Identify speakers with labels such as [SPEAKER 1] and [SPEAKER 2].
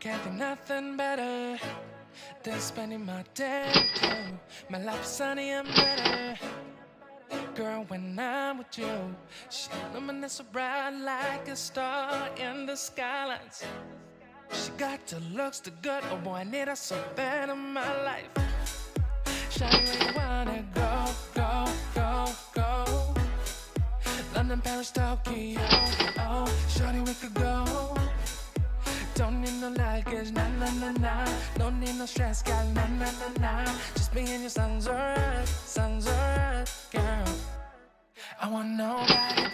[SPEAKER 1] can't think nothing better than spending my day with you. My life is sunny and better, girl, when I'm with you. She illuminates so bright like a star in the skylines. She got the looks, the good, oh boy, I need her so bad in my life. Shawty, where you wanna go, go, go, go? London, Paris, Tokyo, oh, shawty, we could go. Don't need no luggage, nah, nah, nah, nah. Don't need no stress, girl, nah, nah, nah, nah. Just me and your sun's alright, girl. I want nobody